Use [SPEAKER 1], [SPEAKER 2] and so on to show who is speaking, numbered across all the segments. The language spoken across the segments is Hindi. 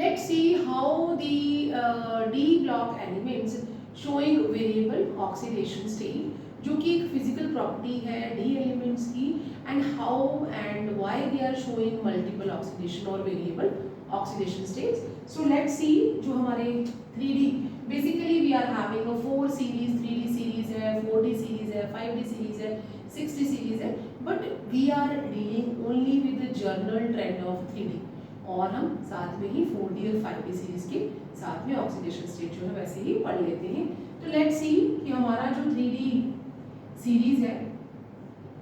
[SPEAKER 1] Let's see how the D block elements showing variable oxidation state, जो कि एक physical property है D elements की, and how and why they are showing multiple oxidation or variable oxidation states. So let's see जो हमारे 3D basically we are having a 4 series, 3D series है, 4D series है, 5D series है, 6D series है, but we are dealing only with the general trend of 3D. और हम साथ में ही 4D और 5D सीरीज के साथ में ऑक्सीडेशन स्टेट जो है वैसे ही पढ़ लेते हैं। तो लेट्स सी कि हमारा जो 3D सीरीज है,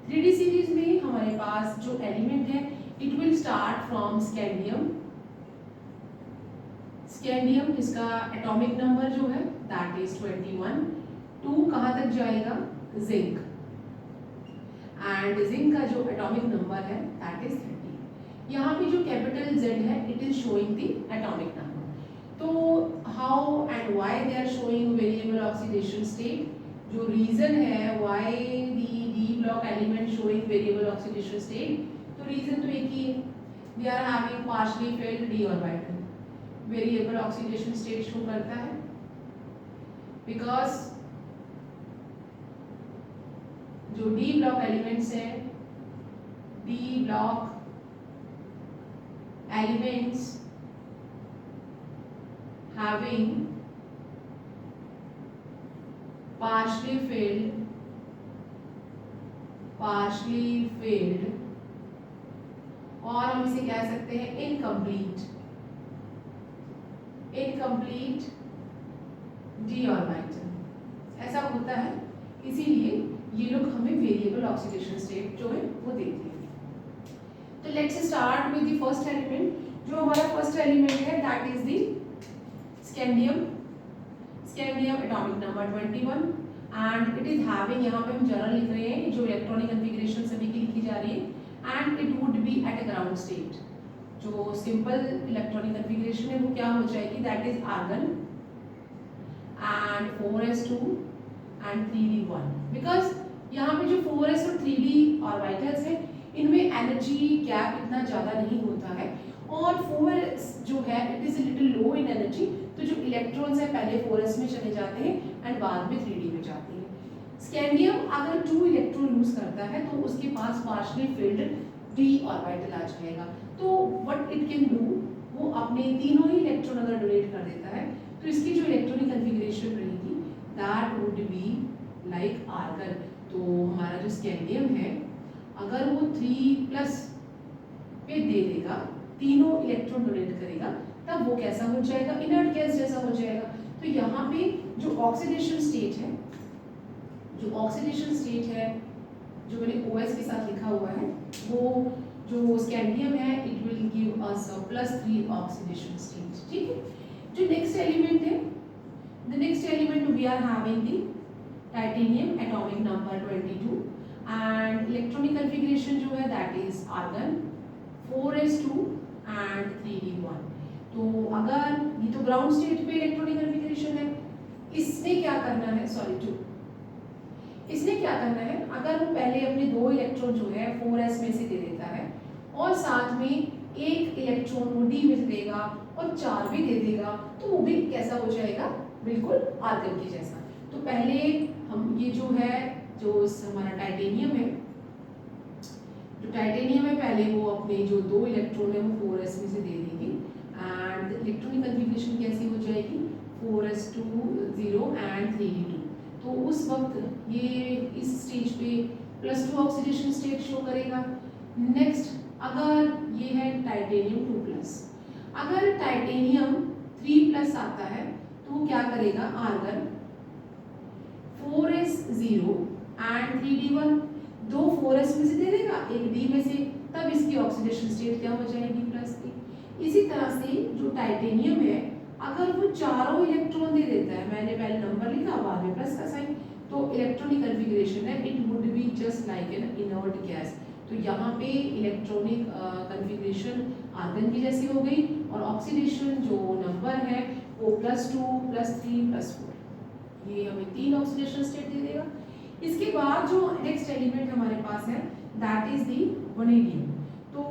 [SPEAKER 1] 3D सीरीज में हमारे पास जो एलिमेंट है it will start from scandium. Scandium इसका एटॉमिक नंबर जो है दैट इज 21। टू कहाँ तक जाएगा? जिंक, एंड जिंक का जो एटॉमिक नंबर है दैट इज 30। यहाँ पे जो कैपिटल Z है it is showing the atomic number. तो how and why they are showing variable oxidation state, जो रीजन है why d block element showing variable oxidation state, तो रीजन तो एक ही है, they are having partially filled d orbital. Variable oxidation state show करता है बिकॉज जो d ब्लॉक एलिमेंट्स है, d block elements having partially filled और हम इसे कह सकते हैं इनकम्प्लीट d ऑर्बिटल, ऐसा होता है। इसीलिए ये लोग हमें वेरिएबल ऑक्सीडेशन स्टेट जो है वो देते हैं। तो let's start with the first element. जो हमारा फर्स्ट एलिमेंट है that is the scandium. Scandium atomic number 21 and it is having, यहाँ पे हम जनरल लिख रहे हैं, जो इलेक्ट्रॉनिक कॉन्फ़िगरेशन सभी की लिखी जा रही है, and it would be at a ground state. जो सिंपल इलेक्ट्रॉनिक कॉन्फ़िगरेशन है वो क्या हो जाएगी? That is argon and 4s2 and 3d1। Because यहाँ पे जो 4s और 3d ऑर्बिटल्स है इनमें एनर्जी गैप इतना ज़्यादा नहीं होता है, और 4s जो है it is little low in energy, तो जो इलेक्ट्रॉन्स है पहले 4s में चले जाते हैं एंड बाद में 3d में जाते हैं। स्कैंडियम अगर 2 इलेक्ट्रॉन लूज करता है तो उसके पास पार्शियली फिल्ड d ऑर्बिटल आ जाएगा। तो व्हाट इट कैन डू, वो अपने तीनों ही इलेक्ट्रॉन अगर डोनेट कर देता है तो इसकी जो इलेक्ट्रॉनिक कॉन्फ़िगरेशन रहेगी that would be like argon. तो हमारा जो स्कैंडियम है अगर वो 3+ पे दे देगा, तीनों इलेक्ट्रॉन डोनेट करेगा, तब वो कैसा हो जाएगा? इनर्ट गैस जैसा हो जाएगा। तो यहाँ पे जो ऑक्सीडेशन स्टेट है, जो मैंने OS के साथ लिखा हुआ है, वो जो स्कैंडियम है it will give us a +3 oxidation state. ठीक है। जो नेक्स्ट एलिमेंट है, the next element we are having the titanium atomic number 22 and electronic configuration जो है that is argon 4s2 and 3d1। तो अगर ये तो ग्राउंड स्टेट पे इलेक्ट्रॉनिक कॉन्फ़िगरेशन है, इसने क्या करना है, इसने क्या करना है, अगर वो पहले अपने 2 इलेक्ट्रॉन जो है 4s में से दे देता है और साथ में एक इलेक्ट्रॉन वो d में देगा और 4 भी दे देगा, तो वो भी कैसा हो जाएगा? बिल्कुल आर्गन के जैसा। तो पहले हम ये जो है, जो हमारा टाइटेनियम है, पहले वो अपने जो 2 इलेक्ट्रॉन है वो 4s में से दे देंगे एंड इलेक्ट्रॉनिक कॉन्फ़िगरेशन कैसी हो जाएगी? 4s2 0 and 3d2। तो उस वक्त ये इस स्टेज पे +2 ऑक्सीडेशन स्टेट शो करेगा। नेक्स्ट अगर ये है टाइटेनियम 2+, अगर टाइटेनियम 3+ आता है तो वो क्या करेगा? Argon 4s0 and 3d1, 2 4s में से दे देगा, एक d में से, तब इसकी ऑक्सीडेशन स्टेट क्या हो जाएगी? +3। इसी तरह से जो टाइटेनियम है अगर वो चारों इलेक्ट्रॉन दे देता है, मैंने पहले नंबर लिखा बाद में प्लस का साइन, तो इलेक्ट्रॉनिक कॉन्फ़िगरेशन है it would be just like an inert gas. तो यहाँ पे इलेक्ट्रॉनिक कॉन्फ़िगरेशन आर्गन की जैसी हो गई और ऑक्सीडेशन जो नंबर है वो +2 +3 +4, ये हमें 3 ऑक्सीडेशन स्टेट दे देगा। इसके बाद जो नेक्स्ट एलिमेंट हमारे पास है दैट इज दी वनेडियम। तो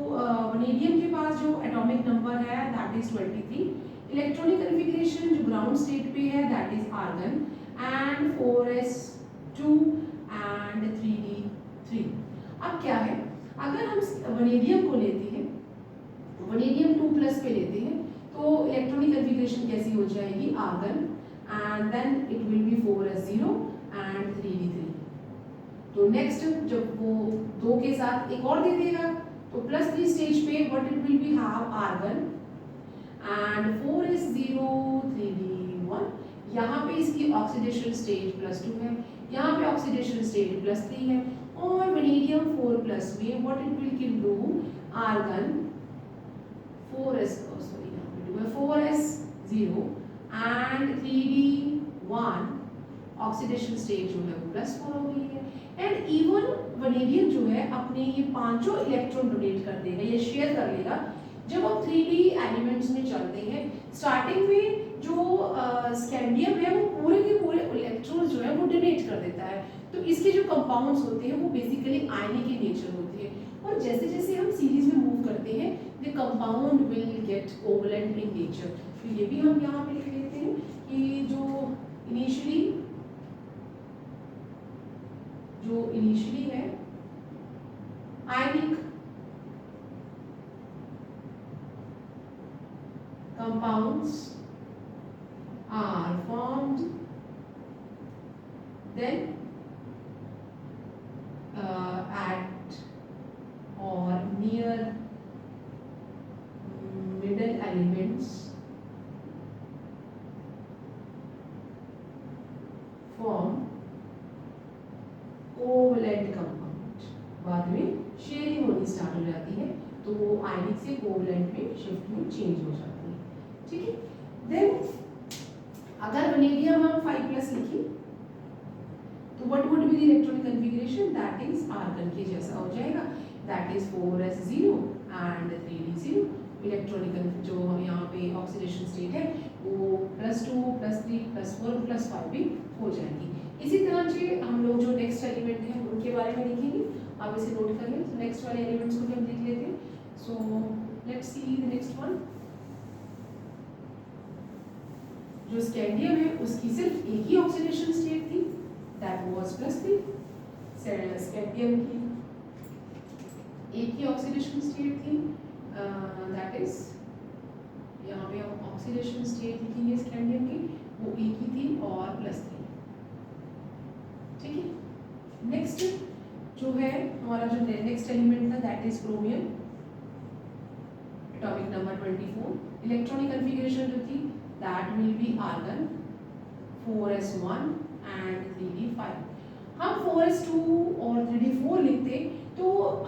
[SPEAKER 1] वनेडियम के पास जो एटॉमिक नंबर है दैट इज 23, इलेक्ट्रॉनिक कन्फिग्रेशन जो ग्राउंड स्टेट पे है that is argon and 4s2 and 3d3। अब क्या है, अगर हम वनेडियम को लेते हैं, वनेडियम 2+ पे लेते हैं, तो इलेक्ट्रॉनिक कन्फिग्रेशन कैसी हो जाएगी, argon and then it will be 4s0 and 3d3। तो नेक्स्ट जब वो 2 के साथ एक और दे देगा तो +3 स्टेज पे what it will be have, argon and 4s0 3d1। यहाँ पे इसकी ऑक्सीडेशन स्टेज +2 है, यहाँ पे ऑक्सीडेशन स्टेज +3 है, और वनेडियम 4+ में what it will give do, argon 4s0 and 3d1 oxidation stage जो है वो +4 हो गई है। एंड इवन वनेडियम जो है अपने ये 5 इलेक्ट्रॉन डोनेट कर देगा, ये शेयर कर लेगा। जब हम 3D एलिमेंट्स में चलते हैं, स्टार्टिंग में जो स्कैंडियम है वो पूरे के पूरे इलेक्ट्रॉन जो है वो डोनेट कर देता है। तो इसके जो कंपाउंड्स होते हैं वो बेसिकली आयनिक in नेचर होते हैं, और जैसे जैसे हम सीरीज में मूव करते हैं the compound will get covalent in nature. तो ये भी हम यहाँ पे लिख लेते हैं कि जो इनिशियली है आयनिक compounds are formed, then at or near middle elements form covalent compound. बाद में शेयरिंग होनी स्टार्ट हो जाती है, तो वो आयनिक से कोवलेंट में शिफ्ट में चेंज हो जाती है, ठीक है। देन अगर वनेडियम हम 5+ लिखी तो what would be the electronic configuration, that is argon के जैसा हो जाएगा, that is 4s0 and 3d0। Electronic जो यहाँ पे ऑक्सीडेशन स्टेट है वो +2 +3 +4 +5 भी हो जाएगी। इसी तरह से हम लोग जो नेक्स्ट एलिमेंट हैं उनके बारे में लिखेंगे, आप इसे नोट कर लें। तो नेक्स्ट वाले एलिमेंट्स को भी हम लिख लेते हैं। So let's see the next one. जो स्कैंडियम है उसकी सिर्फ एक ही ऑक्सीडेशन स्टेट थी, दैट वाज +3। स्कैंडियम की एक ही ऑक्सीडेशन स्टेट थी, दैट इज यहाँ पे हम ऑक्सीडेशन स्टेट लिखेंगे स्कैंडियम की, वो एक ही थी और +3, ठीक है। नेक्स्ट जो है हमारा जो नेक्स्ट एलिमेंट था that is chromium, atomic number 24। Electronic configuration जो थी that will be argon 4s1 and 3d5। हम 4s2 और 3d4 लिखते तो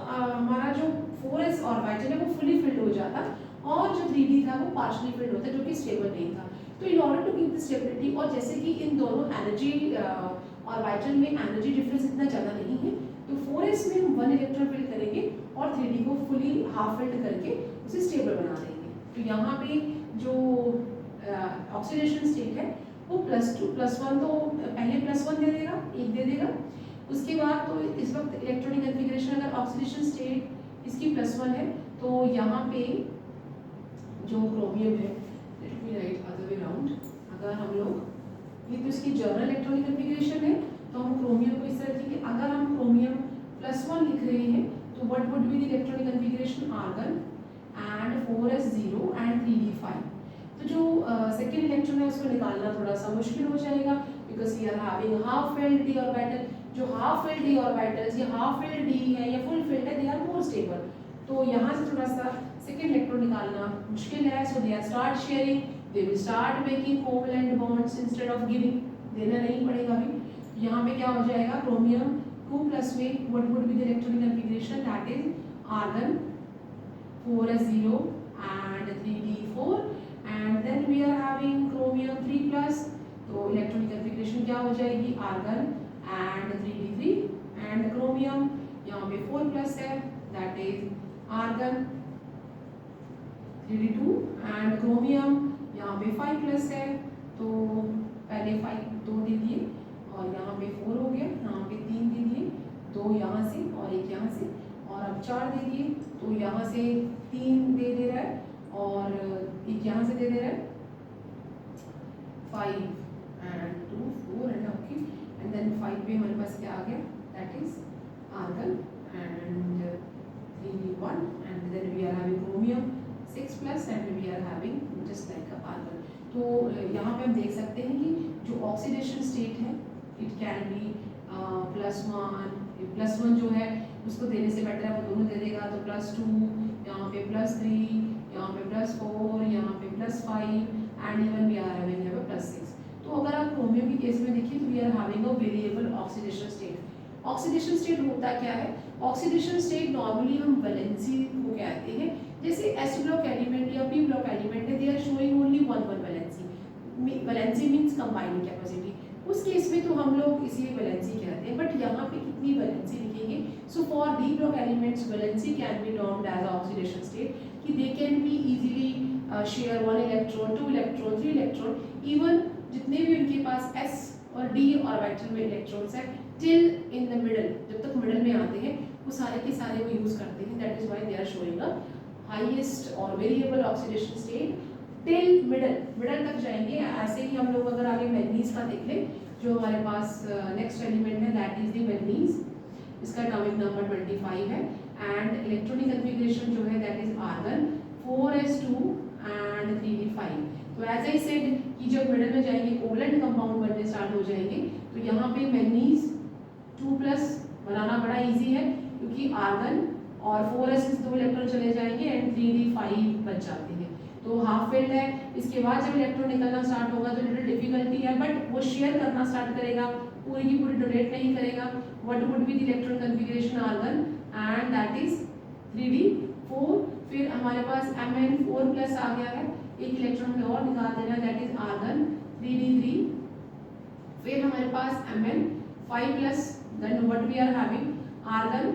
[SPEAKER 1] हमारा जो 4s ऑर्बिटल है वो फुली फिल्ड हो जाता, और जो 3d था वो पार्शली फिल्ड होता, जो कि स्टेबल नहीं था। तो in order to keep the stability, और जैसे कि इन दोनों एनर्जी ऑर्बिटल में एनर्जी डिफरेंस इतना ज़्यादा नहीं है, तो 4s में हम 1 इलेक्ट्रॉन फिल्ड करेंगे और 3d को फुली हाफ फिल्ड करके उसे स्टेबल बना देंगे। तो यहाँ पे जो ऑक्सीडेशन स्टेट है वो +2 +1, तो पहले +1 दे देगा, 1 दे देगा। उसके बाद तो इस वक्त इलेक्ट्रॉनिक कन्फिगरेशन अगर ऑक्सीडेशन स्टेट इसकी +1 है, तो यहाँ पे जो क्रोमियम है, let me right other way round, अगर हम लोग ये तो इसकी जनरल इलेक्ट्रॉनिक कन्फिगरेशन है, तो हम क्रोमियम को इस तरह लिखेंगे। अगर हम क्रोमियम +1 लिख रहे हैं तो what would be the electronic configuration, argon and 4s0 and 3d5। तो जो सेकेंड इलेक्ट्रॉन है उसको निकालना थोड़ा सा मुश्किल हो जाएगा, because we are having half filled D orbital. जो हाफ फिल्ड डी ऑर्बिटल्स या हाफ फिल्ड डी है या फुल फिल्ड है, दे आर मोर स्टेबल, तो यहाँ से थोड़ा सा सेकेंड इलेक्ट्रॉन निकालना मुश्किल है। So they are start sharing, they will start making covalent bonds instead of giving, देना नहीं पड़ेगा अभी। यहाँ पे क्या हो जाएगा, क्रोमियम 2+ में what would be the electronic configuration, that is argon 4s0 and 3d4, and then we are having chromium 3+, तो इलेक्ट्रॉनिक कन्फिगरेशन क्या हो जाएगी, argon and 3d3 and chromium यहाँ पे 4+ है, that is argon 3d2 and chromium यहाँ पे 5+ है, तो पहले 5 2 दे दिए और यहाँ पे 4 हो गया, यहाँ पे 3 दे दिए, 2 यहाँ से और 1 यहाँ से, और अब 4 दे दिए, तो यहाँ से 3 दे रहा है और एक यहाँ से दे रहा है 5 and 2 4 and okay and then 5 पे हमारे पास क्या आ गया, that is argon and 3d1 and then we are having chromium 6 plus and we are having just like argon। तो यहाँ पे हम देख सकते हैं कि जो ऑक्सीडेशन स्टेट है इट कैन बी +1 जो है उसको देने से बेटर है वो दोनों दे देगा, तो +2 यहाँ पे +3 यहाँ पे +4 यहाँ पे +5 and even we are having +6। तो अगर आप क्रोमियम के केस में देखिए तो we are having a variable oxidation state. Oxidation state होता क्या है, ऑक्सीडेशन स्टेट नॉर्मली हम वैलेंसी को कहते हैं, जैसे एस ब्लॉक एलिमेंट या पी ब्लॉक एलिमेंट है they are showing only one valency. Valency means combining capacity, उस केस में तो हम लोग इसी वैलेंसी कहते हैं, बट यहाँ पे कितनी वैलेंसी लिखेंगे। So for d block elements valency can be termed as oxidation state कि they can be easily share 1 electron 2 electron 3 electron, even जितने भी उनके पास एस और डी ऑर्बिटल में इलेक्ट्रॉन्स है टिल इन द मिडल, जब तक मिडल में आते हैं वो सारे के सारे वो यूज करते हैं। That is why they are showing a highest और variable oxidation state till middle तक जाएंगे। ऐसे ही हम लोग अगर आगे मैग्नीज का देख लें, जो हमारे पास नेक्स्ट एलिमेंट है दैट इज द मैग्नीज, इसका एटॉमिक नंबर 25 है एंड इलेक्ट्रॉनिक कॉन्फ़िगरेशन जो है that is argon 4s2 and 3d5। तो एज आई सेड कि जब मिडल में जाएंगे कोवलेंट कंपाउंड बनने स्टार्ट हो जाएंगे, तो यहाँ पे मैग्नीज 2+ बनाना बड़ा इजी है क्योंकि आर्गन और 4s से 2 इलेक्ट्रॉन चले जाएंगे एंड 3d5 बच जाते हैं, तो हाफ फिल्ड है। इसके बाद जब इलेक्ट्रॉन निकलना स्टार्ट होगा तो लिटिल डिफिकल्टी है, बट वो शेयर करना स्टार्ट करेगा, पूरी की पूरी डोनेट नहीं करेगा। What would be the electron configuration argon and that is 3d4। फिर हमारे पास Mn4+ आ गया है, एक इलेक्ट्रॉन में और निकाल देना दैट इज आर्गन 3d3। फिर हमारे पास Mn5+, then what we are having argon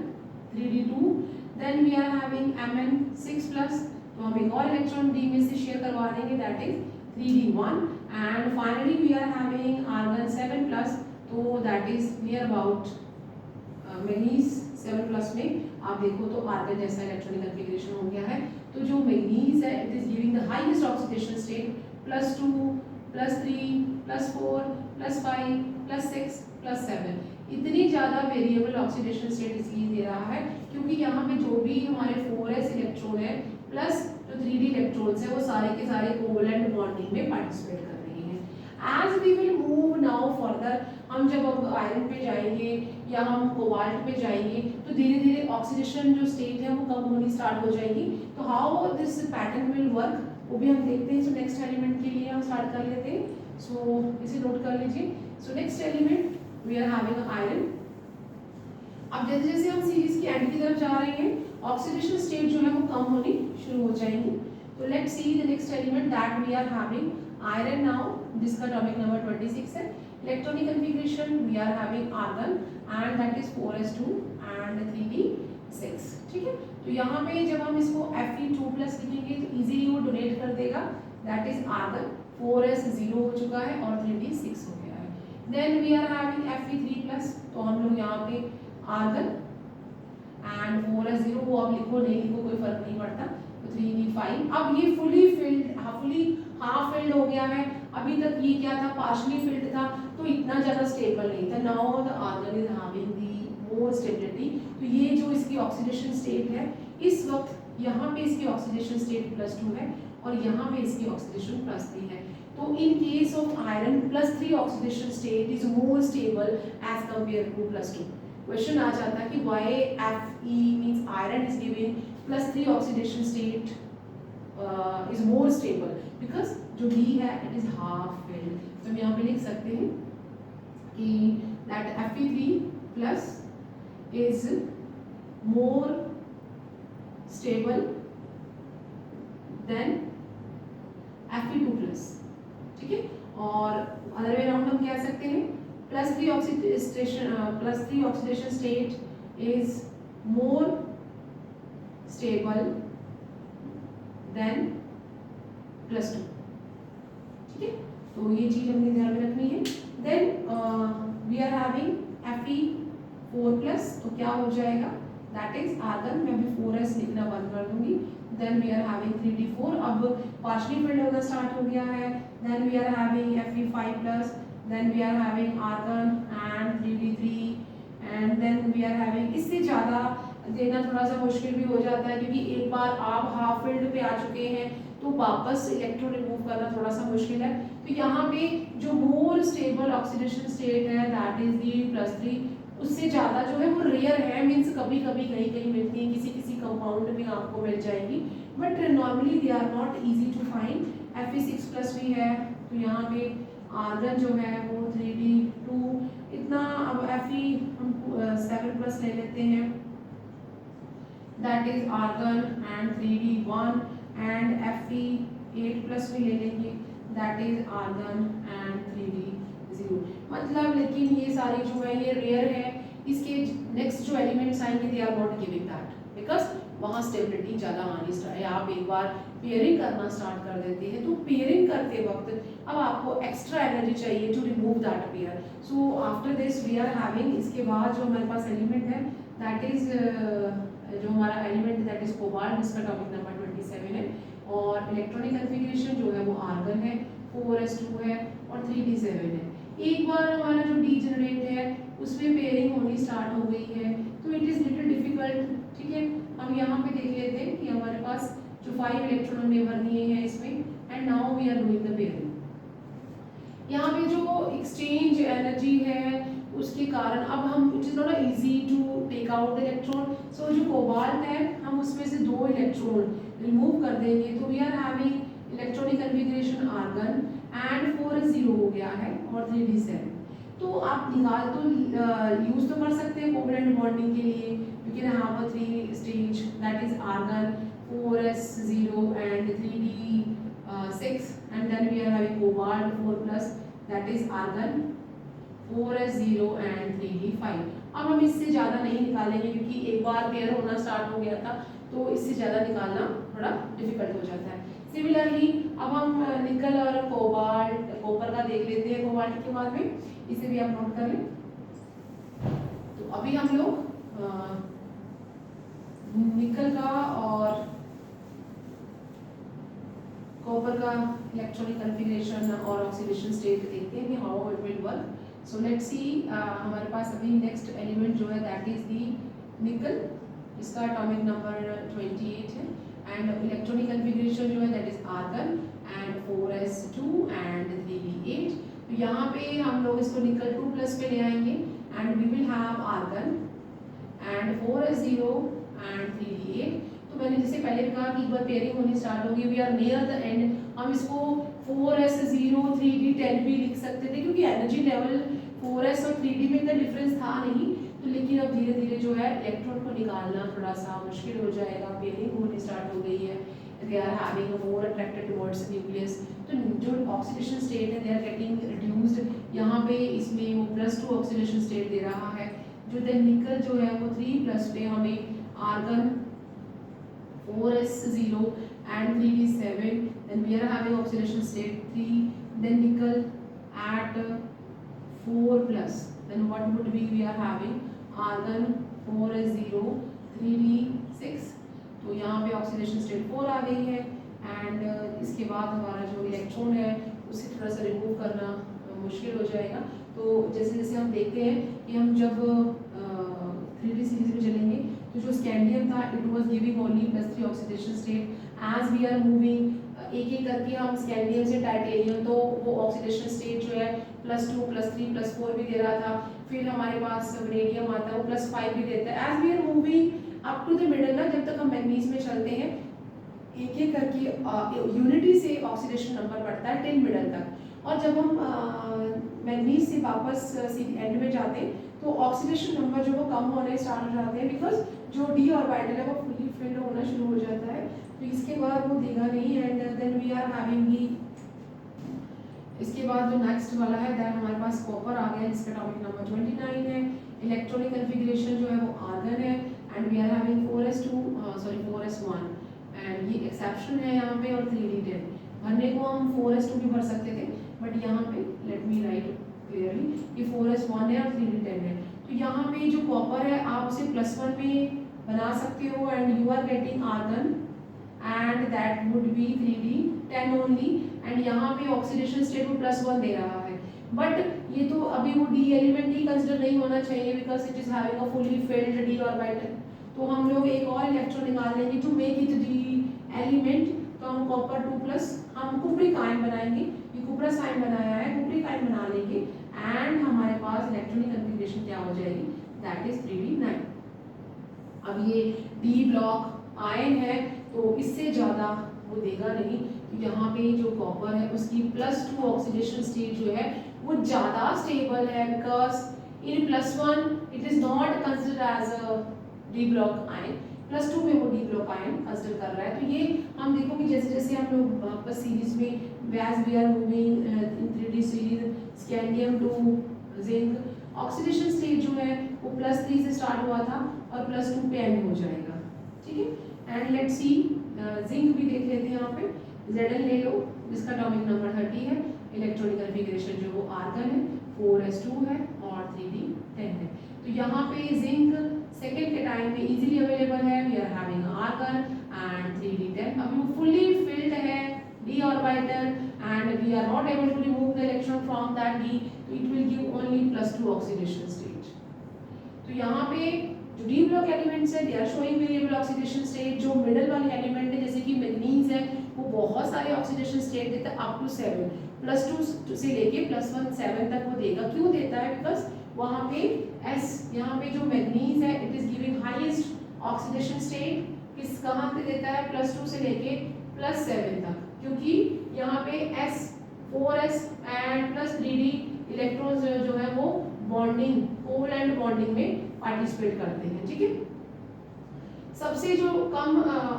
[SPEAKER 1] 3d2, then we are having Mn6+, तो हम एक और इलेक्ट्रॉन डी में से शेयर करवा देंगे that is 3d1 and finally we are having argon 7+, तो that is near about manganese 7+ में आप देखो तो आर्गन जैसा इलेक्ट्रॉनिक कॉन्फ़िगरेशन हो गया है। तो जो मैग्नीज है it is giving the highest oxidation state +2 +3 +4 +5 +6 +7, इतनी ज़्यादा वेरिएबल ऑक्सीडेशन स्टेट इसलिए दे रहा है क्योंकि यहाँ पे जो भी हमारे 4s इलेक्ट्रॉन है प्लस जो 3d इलेक्ट्रॉन्स है वो सारे के सारे कोवलेंट बॉन्डिंग में पार्टिसिपेट कर रहे हैं। As we will move now further, हम जब अब आयरन पे जाएंगे या हम कोबाल्ट पे जाएंगे तो धीरे धीरे ऑक्सीडेशन जो स्टेट है वो कम होनी स्टार्ट हो जाएगी। तो how this pattern will work वो भी हम देखते हैं। सो नेक्स्ट एलिमेंट के लिए हम स्टार्ट कर लेते हैं। सो इसे नोट कर लीजिए। So next element we are having iron. अब जैसे जैसे हम सीरीज की एंड की तरफ जा रहे हैं ऑक्सीडेशन स्टेट जो है वो कम होनी शुरू हो जाएंगी। तो let's see the next element that we are having iron now, जिसका एटॉमिक नंबर 26 है। Electronic configuration we are having argon and that is 4s2 and 3d6। ठीक है, तो यहाँ पे जब हम इसको Fe2+ लिखेंगे तो इजीली वो डोनेट कर देगा, दैट इज आर्गन 4s 0 हो चुका है और 3d6 हो गया है। Then we are having Fe3+, तो हम लोग यहाँ पे आर्गन एंड 4s 0, वो अब लिखो नहीं लिखो कोई फर्क नहीं पड़ता, तो 3d5। अब ये फुली हाफ फिल्ड हो गया है। अभी तक ये क्या था, पार्शली फिल्ड था, तो इतना ज़्यादा स्टेबल नहीं था। Now the argon is having the more stability. तो ये जो इसकी ऑक्सीडेशन स्टेट है इस वक्त यहाँ पे इसकी ऑक्सीडेशन स्टेट +2 है और यहाँ पे इसकी ऑक्सीडेशन +3 है। तो in case of iron +3 oxidation state is more stable as compare to +2। Question आ जाता है कि why Fe means iron is giving +3 oxidation state is more stable because जो D है इट इज हाफ फिल्ड। तो हम यहाँ पे लिख सकते हैं कि that Fe3+ is more stable than Fe2+। ठीक है, और अदर वे अराउंड हम कह सकते हैं +3 oxidation state is more stable then +2। ठीक है, तो ये चीज हमने ध्यान में रखनी है। Then we are having Fe4+, तो क्या हो जाएगा दैट इज आर्गन। मैं अभी 4s लिखना बंद कर दूंगी। Then we are having 3d4, अब पार्शियली फिल्ड होना स्टार्ट हो गया है। Then we are having Fe5+, then we are having argon and 3d3 and then we are having, इससे ज़्यादा देना थोड़ा सा मुश्किल भी हो जाता है क्योंकि एक बार आप हाफ फील्ड पे आ चुके हैं तो वापस इलेक्ट्रॉन रिमूव करना थोड़ा सा मुश्किल है। तो यहाँ पे जो मोर स्टेबल ऑक्सीडेशन स्टेट है दैट इज दी +3, उससे ज़्यादा जो है वो रेयर है, मीन्स कभी कभी कहीं कहीं मिलती है, किसी किसी कंपाउंड में आपको मिल जाएगी, but normally they are not easy to find. Fe6+ भी है, तो यहाँ पे आर्गन जो है वो 3d2 इतना, अब Fe हम 7+ ले लेते हैं, that is argon and 3d1 and Fe8+ भी ले लेंगे, that is argon and 3d0। मतलब लेकिन ये सारी जो है ये रेयर है, इसके नेक्स्ट जो एलिमेंट्स आएंगे they are not giving that, because वहाँ स्टेबिलिटी ज़्यादा आनी स्टार्ट है। आप एक बार पेयरिंग करना स्टार्ट कर देते हैं तो पेयरिंग करते वक्त अब आपको एक्स्ट्रा एनर्जी चाहिए to remove that pair. So after this we are having, इसके बाद जो हमारे पास एलिमेंट है दैट इज जो हमारा एलिमेंट दैट इज कोबाल्ट, जिसका एटॉमिक नंबर 27 है, और इलेक्ट्रॉनिक कन्फिगरेशन जो है वो आर्गन है, 4s2 है और 3d7 है। एक बार हमारा जो डी जनरेट है उसमें पेयरिंग होनी स्टार्ट हो गई है तो इट इज़ लिटिल डिफिकल्ट। ठीक है, हम यहाँ पे देख लेते हैं कि हमारे पास जो 5 इलेक्ट्रॉन हमने भरनी है इसमें, and now we are doing the pairing. यहाँ पे जो एक्सचेंज एनर्जी है उसके कारण अब हम, it is not easy to take out the electron, so जो कोबाल्ट है हम उसमें से 2 इलेक्ट्रॉन रिमूव कर देंगे, तो we are having electronic configuration argon and 4s0 हो गया है और 3d7। तो आप निकाल तो यूज तो कर सकते हैं कोवैलेंट बॉन्डिंग के लिए, you can have a 3 stage that is argon 4s0 and 3d6 and then we are having cobalt 4+ that is argon 4s0 and 3d5। अब हम इससे ज़्यादा नहीं निकालेंगे क्योंकि एक बार पेयर होना स्टार्ट हो गया था तो इससे ज़्यादा निकालना थोड़ा डिफिकल्ट हो जाता है। सिमिलरली अब हम निकल और कोबाल्ट, कॉपर का देख लेते हैं कोबाल्ट के बाद में, इसे भी आप नोट कर लें। तो अभी हम लोग निकल का और कॉपर का इलेक्ट्रॉनिक कन्फिगरेशन और ऑक्सीडेशन स्टेट देखते हैं कि how it will work. So let's see, हमारे पास अभी नेक्स्ट एलिमेंट जो है दैट इज दी निकल, इसका एटॉमिक नंबर 28 है एंड इलेक्ट्रॉनिक कन्फिगरेशन जो है that is argon and 4s2 and 3d8। तो यहाँ पे हम लोग इसको निकल 2+ पे ले आएंगे and we will have argon and 4s0 and 3d8। तो मैंने जैसे पहले भी कहा कि एक बार पेयरिंग होनी स्टार्ट होगी, we are near the end, हम इसको 4s0 3d10 भी लिख सकते थे क्योंकि एनर्जी लेवल 4s और 3d में इतना डिफरेंस था नहीं, तो लेकिन अब धीरे धीरे जो है इलेक्ट्रॉन को निकालना थोड़ा सा मुश्किल हो जाएगा, पेयरिंग होनी स्टार्ट हो गई है, they are having a more attracted towards nucleus, तो जो ऑक्सीडेशन स्टेट है दे आर गेटिंग रिड्यूस्ड। यहाँ पे इसमें वो +2 ऑक्सीडेशन स्टेट दे रहा है, जो देन निकल जो है वो 3+ पे हमें argon 4s0 and 3d7, then we are having oxidation state 3, then nickel at 4+, then what would be, we are having argon 4s0 3d6। तो यहाँ पे ऑक्सीडेशन स्टेट 4 आ गई है एंड इसके बाद हमारा जो इलेक्ट्रॉन है उसे थोड़ा सा रिमूव करना मुश्किल हो जाएगा। तो जैसे जैसे हम देखते हैं कि हम जब 3d सीरीज में चलेंगे तो जो स्कैंडियम था it was giving only +3 oxidation state, as we are moving एक एक करके हम स्कैंडियम से टाइटेनियम, तो वो ऑक्सीडेशन स्टेट जो है +2 +3 +4 भी दे रहा था, फिर हमारे पास वेनेडियम आता है वो +5 भी देता है। As we are moving up to the middle ना, जब तक हम मैग्नीज में चलते हैं एक एक करके यूनिटी से ऑक्सीडेशन नंबर बढ़ता है टिल मिडल तक, और जब हम मैग्नीज से वापस एंड में जाते हैं तो ऑक्सीडेशन नंबर जो वो कम होने स्टार्ट हो जाते हैं, बिकॉज जो डी ऑर्बिटल है वो फुली फिल्ड होना शुरू हो जाता है, तो इसके बाद वो देगा नहीं and then we are having the. इसके बाद जो नेक्स्ट वाला है दैट हमारे पास कॉपर आ गया जिसका एटॉमिक नंबर 29 है, इलेक्ट्रॉनिक कन्फिगरेशन जो है वो आर्गन है and we are having 4s1 एंड ये एक्सेप्शन है यहाँ पे, और 3d10 भरने को हम 4s2 भी भर सकते थे, बट यहाँ पे लेट मी राइट क्लियरली ये 4s1 है और 3d10 है। तो यहाँ पे जो कॉपर है आप उसे +1 में बना सकते हो and you are getting argon and that would be 3d10 only and यहाँ पे ऑक्सीडेशन स्टेट वो +1 दे रहा है बट ये तो अभी वो डी एलिमेंट ही कंसिडर नहीं होना चाहिए because it is having a fully filled D orbital. तो हम लोग एक और इलेक्ट्रॉन निकाल लेंगे to make it D element. तो हम कॉपर 2+ हम कुप्रिक आयन बनाएंगे, ये कुप्रस आयन बनाया है, कुप्रिक आयन बना लेंगे एंड हमारे पास इलेक्ट्रॉनिक कन्फिग्रेशन क्या हो जाएगी, दैट इज 3d9। अब ये डी ब्लॉक आयन है तो इससे ज़्यादा वो देगा नहीं। तो यहाँ पे जो कॉपर है उसकी +2 ऑक्सीडेशन स्टेट जो है वो ज़्यादा स्टेबल है because in +1 it is not consider as a D block ion, +2 में वो डी ब्लॉक आयन कंसिडर कर रहा है। तो ये हम देखो कि जैसे जैसे हम लोग वापस सीरीज में as we are moving in 3D series scandium to zinc oxidation state जो है वो +3 से स्टार्ट हुआ था और +2 पे एंड हो जाएगा, ठीक है। एंड लेट्स सी जिंक भी देख लेते हैं। यहाँ पे Zn ले लो जिसका एटॉमिक नंबर 30 है, इलेक्ट्रॉनिक कन्फिग्रेशन जो वो आर्गन है 4s2 है और 3d10 है। तो यहाँ पे जिंक सेकेंड के टाइम में इजीली अवेलेबल है, we are having argon and 3d10। अभी वो फुली फिल्ड है d orbital and we are not able to remove the electron from that d, तो it will give only +2 oxidation state. तो यहाँ पे जो डी ब्लॉक एलिमेंट्स है they are showing variable oxidation state. जो मिडल वाले एलिमेंट है जैसे कि मैग्नीज है वो बहुत सारे ऑक्सीडेशन स्टेट देता है अप टू 7, +2 से लेके +1 7 तक वो देगा। क्यों देता है, बिकॉज वहाँ पे S यहाँ पे जो मैग्नीज है it is giving highest oxidation state किस कहाँ पे देता है, +2 से लेके +7 तक, क्योंकि यहाँ पे S 4s and +3d electrons जो है वो बॉन्डिंग कोवैलेंट बॉन्डिंग में पार्टिसिपेट करते हैं, ठीक है। सबसे जो कम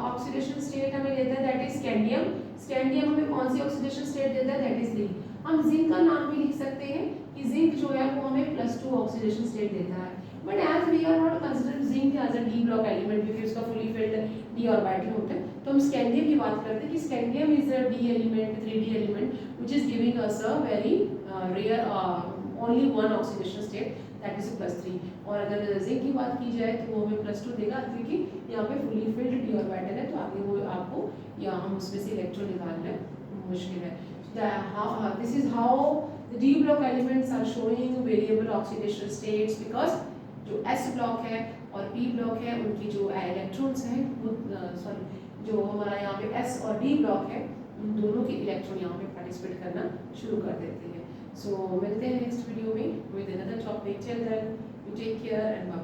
[SPEAKER 1] ऑक्सीडेशन स्टेट हमें देता है दैट इज स्कैंडियम। स्कैंडियम हमें कौन सी ऑक्सीडेशन स्टेट देता है, दैट इज 3। हम जिंक का नाम भी लिख सकते हैं कि जिंक जो है वो हमें +2 ऑक्सीडेशन स्टेट देता है, but as we are not consider zinc as a D block element क्योंकि उसका फुली फिल्ड डी ऑर्बिटल होता है, तो हम स्कैंडियम की बात करते हैं कि scandium is a D element 3d element which is giving us a very rare only 1 oxidation state that is +3। और अगर जिंक की बात की जाए तो वो हमें +2 देगा क्योंकि यहाँ पे फुली फिल्ड डी ऑर्बिटल है, तो आगे वो आपको या हम उसमें से इलेक्ट्रॉन निकालना मुश्किल है। This is how the D block elements are showing variable oxidation states because जो S ब्लॉक है और P ब्लॉक है उनकी जो इलेक्ट्रॉन्स हैं सॉरी जो हमारा यहाँ पे S और D ब्लॉक है उन दोनों के इलेक्ट्रॉन यहाँ पे पार्टिसिपेट करना शुरू कर देते हैं। सो मिलते हैं नेक्स्ट वीडियो में with another topic. Till then you take care and bye.